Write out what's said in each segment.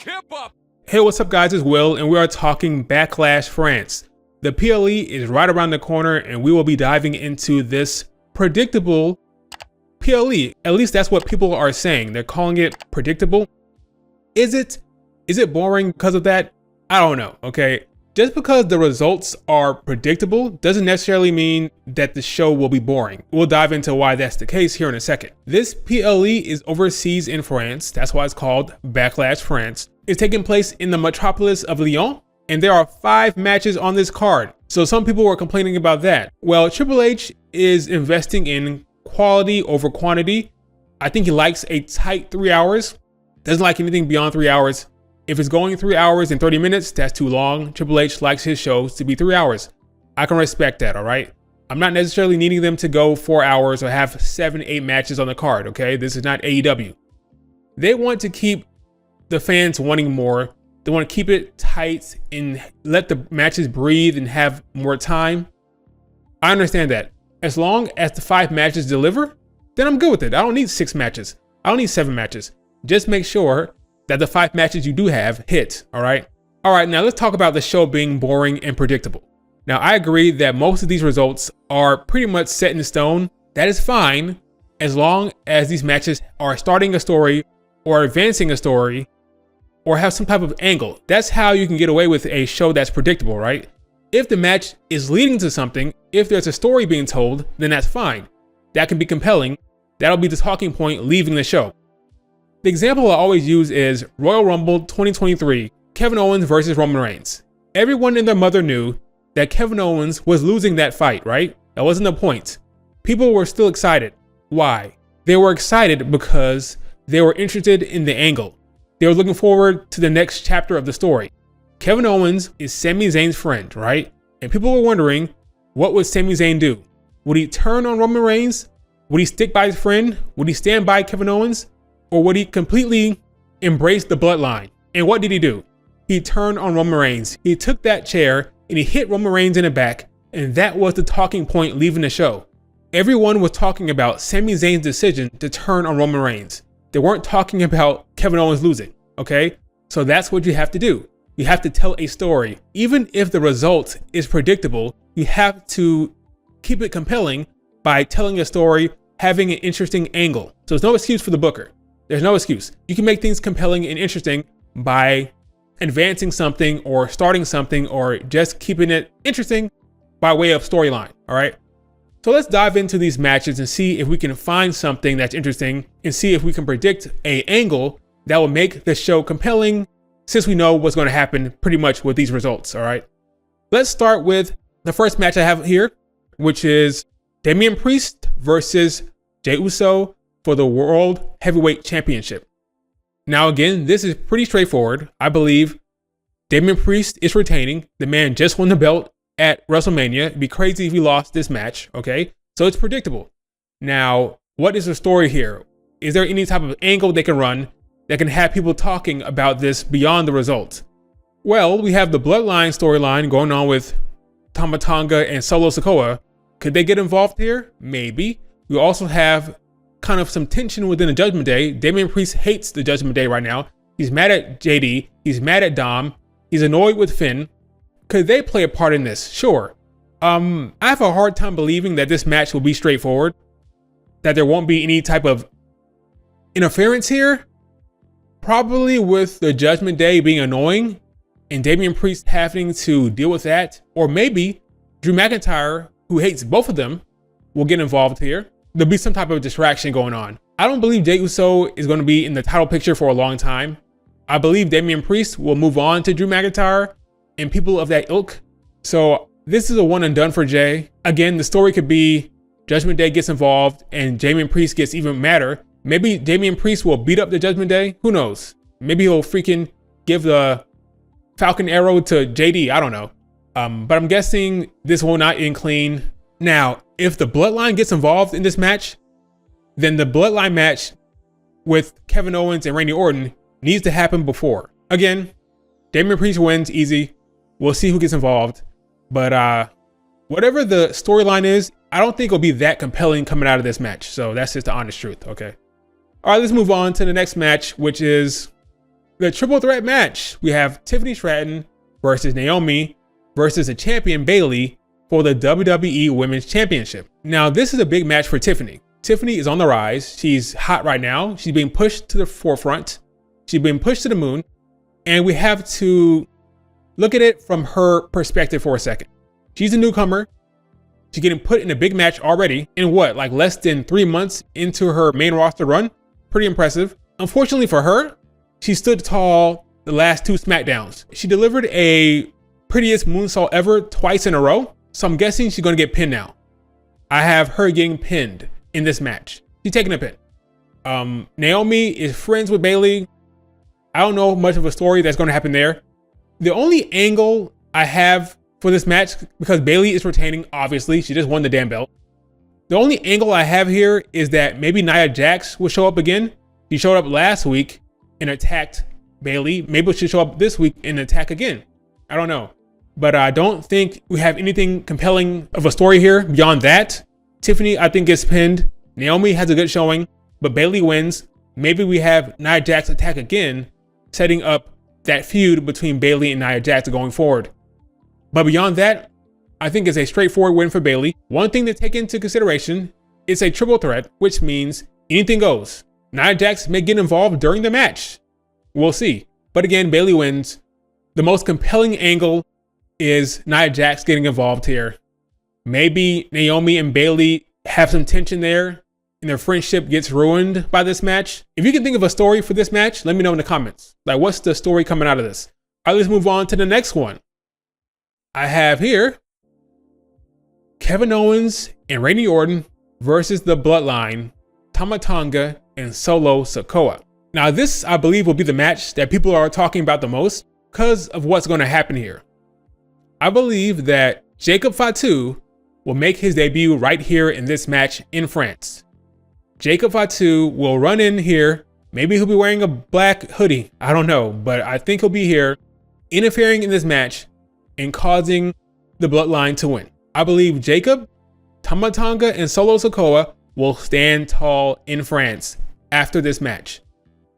hip up. Hey, what's up guys, it's Will, and we are talking Backlash France. The PLE is right around the corner, and we will be diving into this predictable PLE. At least that's what people are saying. They're calling it predictable. Is it boring because of that? I don't know, okay? Just because the results are predictable doesn't necessarily mean that the show will be boring. We'll dive into why that's the case here in a second. This PLE is overseas in France. That's why it's called Backlash France. It's taking place in the metropolis of Lyon, and there are 5 matches on this card. So some people were complaining about that. Well, Triple H is investing in quality over quantity. I think he likes a tight 3 hours. Doesn't like anything beyond 3 hours. If it's going 3 hours and 30 minutes, that's too long. Triple H likes his shows to be 3 hours. I can respect that, all right? I'm not necessarily needing them to go 4 hours or have 7, 8 matches on the card, okay? This is not AEW. They want to keep the fans wanting more. They want to keep it tight and let the matches breathe and have more time. I understand that. As long as the 5 matches deliver, then I'm good with it. I don't need 6 matches. I don't need 7 matches. Just make sure that the 5 matches you do have hit, all right? All right, now let's talk about the show being boring and predictable. Now, I agree that most of these results are pretty much set in stone. That is fine as long as these matches are starting a story or advancing a story or have some type of angle. That's how you can get away with a show that's predictable, right? If the match is leading to something, if there's a story being told, then that's fine. That can be compelling. That'll be the talking point leaving the show. The example I always use is Royal Rumble 2023, Kevin Owens versus Roman Reigns. Everyone and their mother knew that Kevin Owens was losing that fight, right? That wasn't the point. People were still excited. Why? They were excited because they were interested in the angle. They were looking forward to the next chapter of the story. Kevin Owens is Sami Zayn's friend, right? And people were wondering, what would Sami Zayn do? Would he turn on Roman Reigns? Would he stick by his friend? Would he stand by Kevin Owens? Or would he completely embrace the bloodline? And what did he do? He turned on Roman Reigns. He took that chair and he hit Roman Reigns in the back, and that was the talking point leaving the show. Everyone was talking about Sami Zayn's decision to turn on Roman Reigns. They weren't talking about Kevin Owens losing, okay? So that's what you have to do. You have to tell a story. Even if the result is predictable, you have to keep it compelling by telling a story, having an interesting angle. So there's no excuse for the booker. There's no excuse. You can make things compelling and interesting by advancing something or starting something or just keeping it interesting by way of storyline, all right? So let's dive into these matches and see if we can find something that's interesting and see if we can predict an angle that will make the show compelling, since we know what's going to happen pretty much with these results, all right? Let's start with the first match I have here, which is Damian Priest versus Jey Uso for the World Heavyweight Championship. Now again, this is pretty straightforward. I believe Damian Priest is retaining. The man just won the belt at WrestleMania. It'd be crazy if he lost this match, okay? So it's predictable. Now, what is the story here? Is there any type of angle they can run that can have people talking about this beyond the results? Well, we have the Bloodline storyline going on with Tama Tonga and Solo Sikoa. Could they get involved here? Maybe. We also have kind of some tension within the Judgment Day. Damian Priest hates the Judgment Day right now. He's mad at JD. He's mad at Dom. He's annoyed with Finn. Could they play a part in this? Sure. I have a hard time believing that this match will be straightforward, that there won't be any type of interference here. Probably with the Judgment Day being annoying and Damian Priest having to deal with that. Or maybe Drew McIntyre, who hates both of them, will get involved here. There'll be some type of distraction going on. I don't believe Jey Uso is going to be in the title picture for a long time. I believe Damian Priest will move on to Drew McIntyre and people of that ilk. So this is a one and done for Jey. Again, the story could be Judgment Day gets involved and Damian Priest gets even madder. Maybe Damian Priest will beat up the Judgment Day. Who knows? Maybe he'll freaking give the Falcon Arrow to JD. I don't know. But I'm guessing this will not end clean. Now, if the Bloodline gets involved in this match, then the Bloodline match with Kevin Owens and Randy Orton needs to happen before. Again, Damian Priest wins easy. We'll see who gets involved. But whatever the storyline is, I don't think it'll be that compelling coming out of this match. So that's just the honest truth, okay? All right, let's move on to the next match, which is the triple threat match. We have Tiffany Stratton versus Naomi versus the champion Bayley for the WWE Women's Championship. Now, this is a big match for Tiffany. Tiffany is on the rise. She's hot right now. She's being pushed to the forefront. She's being pushed to the moon. And we have to look at it from her perspective for a second. She's a newcomer. She's getting put in a big match already in what, like less than 3 months into her main roster run? Pretty impressive. Unfortunately for her, she stood tall the last 2 SmackDowns. She delivered a prettiest moonsault ever twice in a row. So I'm guessing she's going to get pinned now. I have her getting pinned in this match. She's taking a pin. Naomi is friends with Bayley. I don't know much of a story that's going to happen there. The only angle I have for this match, because Bayley is retaining, obviously, she just won the damn belt. The only angle I have here is that maybe Nia Jax will show up again. She showed up last week and attacked Bayley. Maybe she'll show up this week and attack again. I don't know. But I don't think we have anything compelling of a story here beyond that. Tiffany, I think, gets pinned. Naomi has a good showing, but Bayley wins. Maybe we have Nia Jax attack again, setting up that feud between Bayley and Nia Jax going forward. But beyond that, I think it's a straightforward win for Bayley. One thing to take into consideration, it's a triple threat, which means anything goes. Nia Jax may get involved during the match. We'll see. But again, Bayley wins. The most compelling angle is Nia Jax getting involved here. Maybe Naomi and Bayley have some tension there and their friendship gets ruined by this match. If you can think of a story for this match, let me know in the comments. Like, what's the story coming out of this? All right, let's move on to the next one. I have here Kevin Owens and Randy Orton versus the Bloodline, Tama Tonga and Solo Sikoa. Now this, I believe, will be the match that people are talking about the most because of what's going to happen here. I believe that Jacob Fatu will make his debut right here in this match in France. Jacob Fatu will run in here. Maybe he'll be wearing a black hoodie. I don't know, but I think he'll be here interfering in this match and causing the Bloodline to win. I believe Jacob, Tama Tonga, and Solo Sikoa will stand tall in France after this match.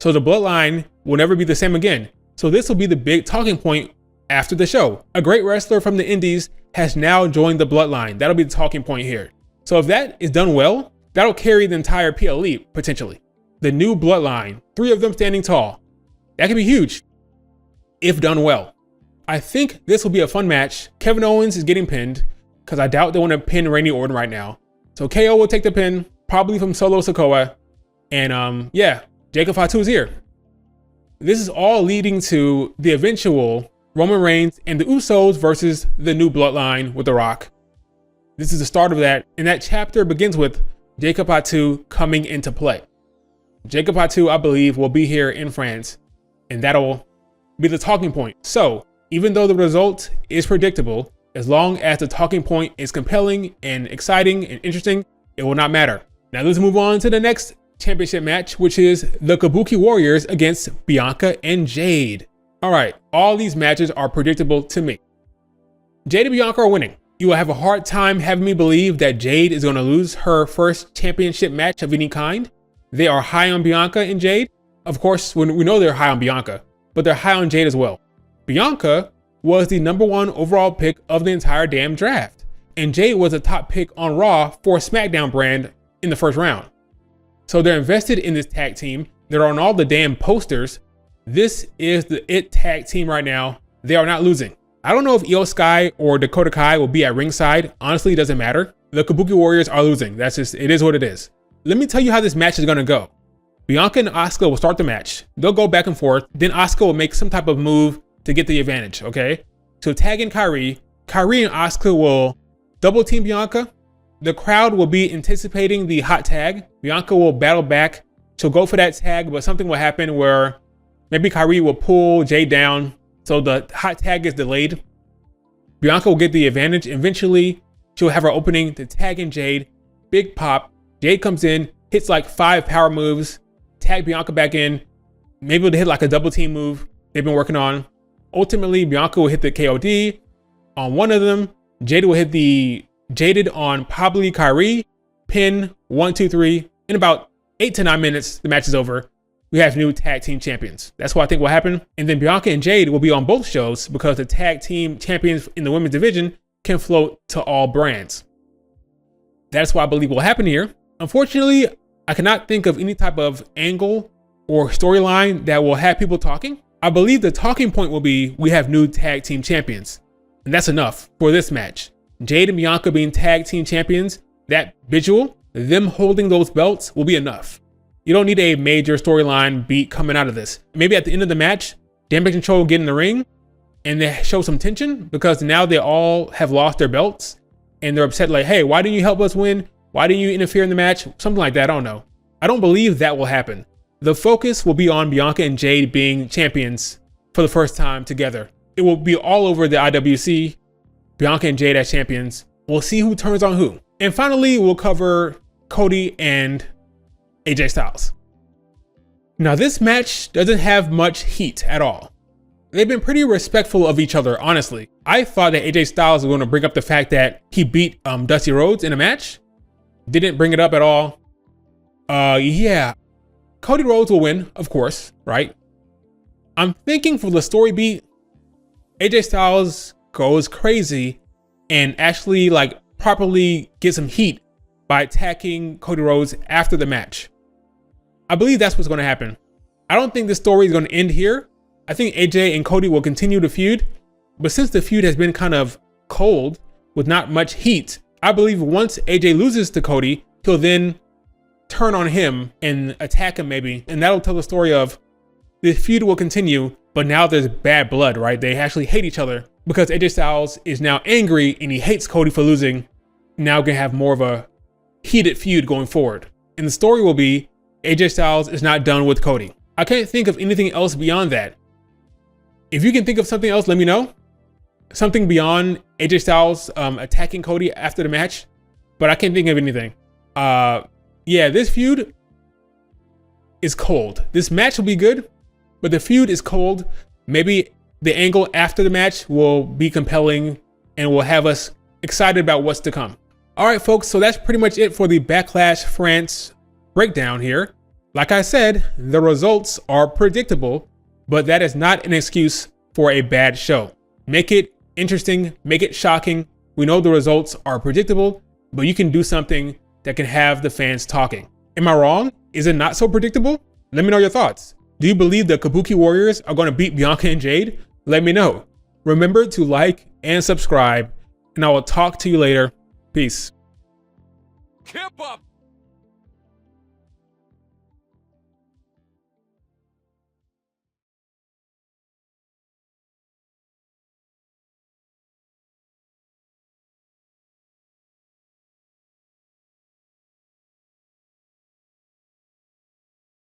So the Bloodline will never be the same again. So this will be the big talking point after the show. A great wrestler from the Indies has now joined the Bloodline. That'll be the talking point here. So if that is done well, that'll carry the entire PLE potentially. The new Bloodline, 3 of them standing tall. That could be huge if done well. I think this will be a fun match. Kevin Owens is getting pinned because I doubt they want to pin Randy Orton right now. So KO will take the pin, probably from Solo Sikoa. And yeah, Jacob Fatu is here. This is all leading to the eventual Roman Reigns and the Usos versus the new Bloodline with The Rock. This is the start of that. And that chapter begins with Jacob Fatu coming into play. Jacob Fatu, I believe, will be here in France, and that'll be the talking point. So even though the result is predictable, as long as the talking point is compelling and exciting and interesting, it will not matter. Now let's move on to the next championship match, which is the Kabuki Warriors against Bianca and Jade. All right, all these matches are predictable to me. Jade and Bianca are winning. You will have a hard time having me believe that Jade is going to lose her first championship match of any kind. They are high on Bianca and Jade. Of course, we know they're high on Bianca, but they're high on Jade as well. Bianca was the #1 overall pick of the entire damn draft, and Jade was a top pick on Raw for SmackDown brand in the first round. So they're invested in this tag team. They're on all the damn posters. This is the it tag team right now. They are not losing. I don't know if Io Sky or Dakota Kai will be at ringside. Honestly, it doesn't matter. The Kabuki Warriors are losing. That's just, it is what it is. Let me tell you how this match is going to go. Bianca and Asuka will start the match. They'll go back and forth. Then Asuka will make some type of move to get the advantage, okay? So tag in Kairi. Kairi and Asuka will double team Bianca. The crowd will be anticipating the hot tag. Bianca will battle back. She'll go for that tag, but something will happen where maybe Kairi will pull Jade down, so the hot tag is delayed. Bianca will get the advantage. Eventually, she'll have her opening to tag in Jade. Big pop. Jade comes in, hits like 5 power moves, tag Bianca back in. Maybe they'll hit like a double team move they've been working on. Ultimately, Bianca will hit the KOD on one of them. Jade will hit the Jaded on probably Kairi. Pin 1, 2, 3. In about 8 to 9 minutes, the match is over. we have new tag team champions. That's what I think will happen. And then Bianca and Jade will be on both shows because the tag team champions in the women's division can float to all brands. That's what I believe will happen here. Unfortunately, I cannot think of any type of angle or storyline that will have people talking. I believe the talking point will be we have new tag team champions. And that's enough for this match. Jade and Bianca being tag team champions, that visual, them holding those belts will be enough. You don't need a major storyline beat coming out of this. Maybe at the end of the match, Damage Control get in the ring and they show some tension because now they all have lost their belts and they're upset like, hey, why didn't you help us win? Why didn't you interfere in the match? Something like that, I don't know. I don't believe that will happen. The focus will be on Bianca and Jade being champions for the first time together. It will be all over the IWC, Bianca and Jade as champions. We'll see who turns on who. And finally, we'll cover Cody and AJ Styles. Now this match doesn't have much heat at all. They've been pretty respectful of each other, honestly. I thought that AJ Styles was going to bring up the fact that he beat Dusty Rhodes in a match. Didn't bring it up at all. Yeah. Cody Rhodes will win, of course, right? I'm thinking for the story beat, AJ Styles goes crazy and actually like properly gets some heat by attacking Cody Rhodes after the match. I believe that's what's going to happen. I don't think this story is going to end here. I think AJ and Cody will continue to feud, but since the feud has been kind of cold with not much heat, I believe once AJ loses to Cody, he'll then turn on him and attack him maybe, and that'll tell the story of the feud will continue, but now there's bad blood, right? They actually hate each other because AJ Styles is now angry and he hates Cody for losing. Now gonna have more of a heated feud going forward. And the story will be AJ Styles is not done with Cody. I can't think of anything else beyond that. If you can think of something else, let me know. Something beyond AJ Styles attacking Cody after the match, but I can't think of anything. Yeah, this feud is cold. This match will be good, but the feud is cold. Maybe the angle after the match will be compelling and will have us excited about what's to come. All right, folks, so that's pretty much it for the Backlash France breakdown here. Like I said, the results are predictable, but that is not an excuse for a bad show. Make it interesting, make it shocking. We know the results are predictable, but you can do something that can have the fans talking. Am I wrong? Is it not so predictable? Let me know your thoughts. Do you believe the Kabuki Warriors are going to beat Bianca and Jade? Let me know. Remember to like and subscribe, and I will talk to you later. Peace. Keep up